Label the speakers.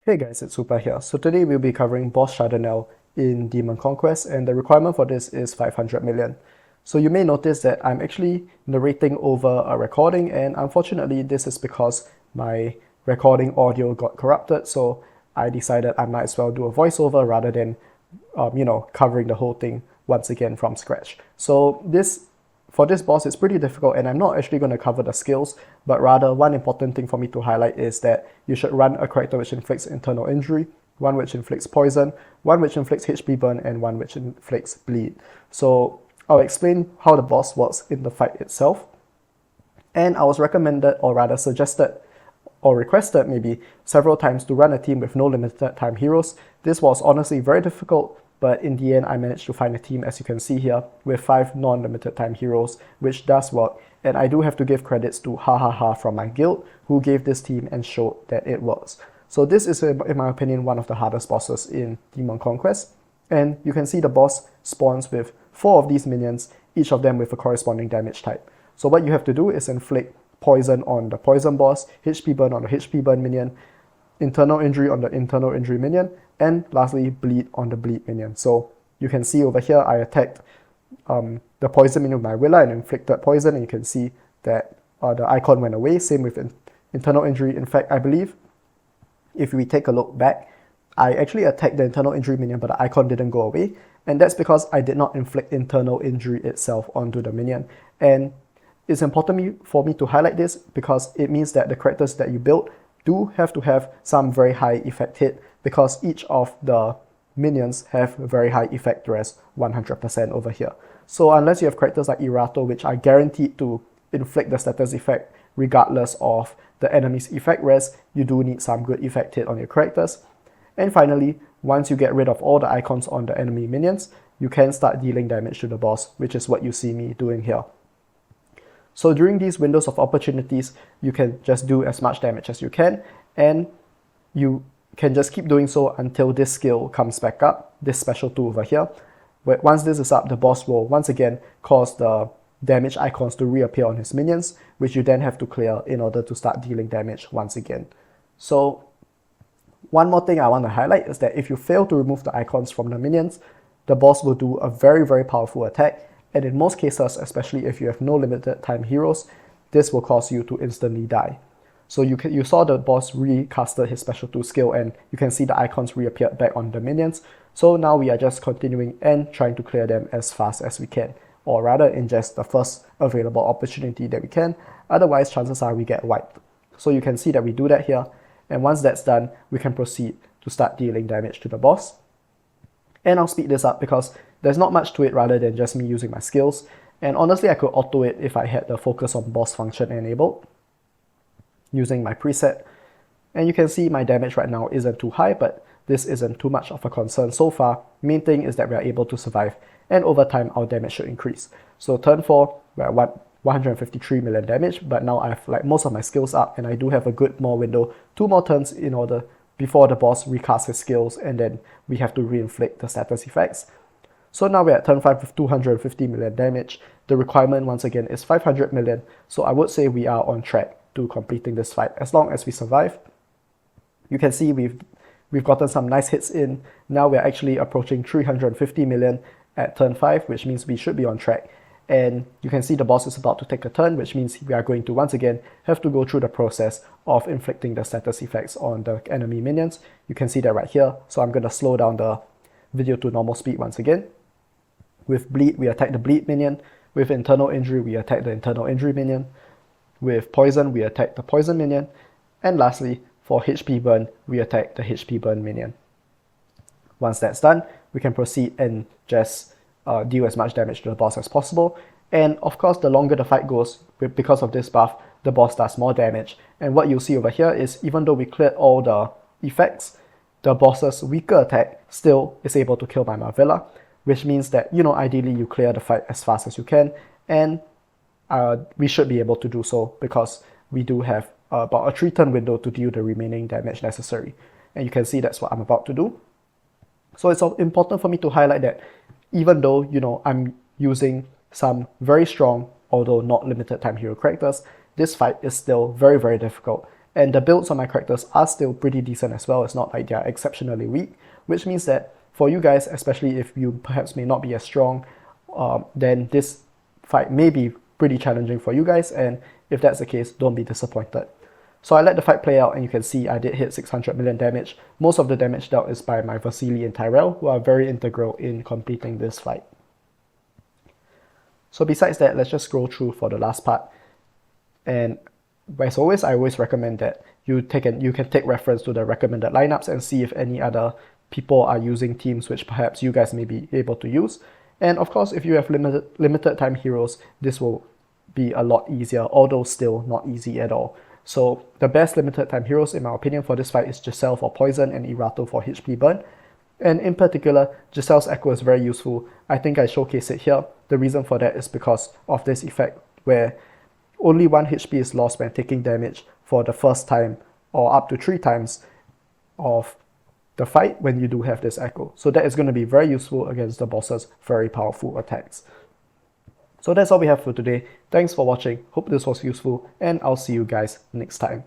Speaker 1: Hey guys, it's Super here. So today we'll be covering boss Chardonel in Demon Conquest, and the requirement for this is 500 million. So you may notice that I'm actually narrating over a recording, and unfortunately this is because my recording audio got corrupted, so I decided I might as well do a voiceover rather than covering the whole thing once again from scratch. So for this boss, it's pretty difficult, and I'm not actually going to cover the skills, but rather one important thing for me to highlight is that you should run a character which inflicts internal injury, one which inflicts poison, one which inflicts HP burn, and one which inflicts bleed. So I'll explain how the boss works in the fight itself. And I was recommended, or rather suggested, or requested maybe several times to run a team with no limited time heroes. This was honestly very difficult, but in the end I managed to find a team, as you can see here, with 5 non-limited time heroes, which does work. And I do have to give credits to Hahaha from my guild, who gave this team and showed that it works. So this is, in my opinion, one of the hardest bosses in Demon Conquest. And you can see the boss spawns with 4 of these minions, each of them with a corresponding damage type. So what you have to do is inflict poison on the poison boss, HP burn on the HP burn minion, internal injury on the internal injury minion, and lastly bleed on the bleed minion. So you can see over here I attacked the poison minion with my Willa and inflicted poison, and you can see that the icon went away. Same with internal injury. In fact, I believe if we take a look back, I actually attacked the internal injury minion, but the icon didn't go away, and that's because I did not inflict internal injury itself onto the minion. And it's important for me to highlight this because it means that the characters that you build do have to have some very high effect hit, because each of the minions have a very high effect res, 100% over here. So unless you have characters like Irato, which are guaranteed to inflict the status effect regardless of the enemy's effect res, you do need some good effect hit on your characters. And finally, once you get rid of all the icons on the enemy minions, you can start dealing damage to the boss, which is what you see me doing here. So during these windows of opportunities, you can just do as much damage as you can, and you can just keep doing so until this skill comes back up, this special 2 over here. But once this is up, the boss will once again cause the damage icons to reappear on his minions, which you then have to clear in order to start dealing damage once again. So one more thing I want to highlight is that if you fail to remove the icons from the minions, the boss will do a very, very powerful attack, and in most cases, especially if you have no limited time heroes, this will cause you to instantly die. So you saw the boss recasted his special 2 skill, and you can see the icons reappeared back on the minions. So now we are just continuing and trying to clear them as fast as we can, or rather in just the first available opportunity that we can. Otherwise, chances are we get wiped. So you can see that we do that here, and once that's done, we can proceed to start dealing damage to the boss. And I'll speed this up because there's not much to it rather than just me using my skills. And honestly, I could auto it if I had the focus on boss function enabled using my preset. And you can see my damage right now isn't too high, but this isn't too much of a concern so far. Main thing is that we are able to survive, and over time our damage should increase. So turn 4, we're at 153 million damage, but now I have like most of my skills up, and I do have a good more window, 2 more turns in order before the boss recasts his skills, and then we have to reinflict the status effects. So now we're at turn 5 with 250 million damage. The requirement once again is 500 million, so I would say we are on track to completing this fight as long as we survive. You can see we've gotten some nice hits in. Now we're actually approaching 350 million at turn 5, which means we should be on track. And you can see the boss is about to take a turn, which means we are going to once again have to go through the process of inflicting the status effects on the enemy minions. You can see that right here. So I'm going to slow down the video to normal speed once again. With bleed, we attack the bleed minion. With internal injury, we attack the internal injury minion. With poison, we attack the poison minion. And lastly, for HP burn, we attack the HP burn minion. Once that's done, we can proceed and just deal as much damage to the boss as possible. And of course, the longer the fight goes, because of this buff, the boss does more damage. And what you'll see over here is even though we cleared all the effects, the boss's weaker attack still is able to kill my Marvilla, which means that, ideally you clear the fight as fast as you can, and we should be able to do so because we do have about a 3-turn window to deal the remaining damage necessary. And you can see that's what I'm about to do. So it's important for me to highlight that even though, I'm using some very strong, although not limited time hero characters, this fight is still very, very difficult. And the builds on my characters are still pretty decent as well. It's not like they're exceptionally weak, which means that for you guys, especially if you perhaps may not be as strong, then this fight may be pretty challenging for you guys, and if that's the case, don't be disappointed. So I let the fight play out, and you can see I did hit 600 million damage. Most of the damage dealt is by my Vasily and Tyrell, who are very integral in completing this fight. So besides that, let's just scroll through for the last part. And as always, I always recommend that you can take reference to the recommended lineups and see if any other people are using teams which perhaps you guys may be able to use. And of course, if you have limited time heroes, this will be a lot easier, although still not easy at all. So the best limited time heroes in my opinion for this fight is Giselle for Poison and Irato for HP Burn. And in particular, Giselle's Echo is very useful. I think I showcase it here. The reason for that is because of this effect where only 1 HP is lost when taking damage for the first time or up to 3 times of the fight when you do have this Echo. So that is going to be very useful against the boss's very powerful attacks. So that's all we have for today. Thanks for watching. Hope this was useful, and I'll see you guys next time.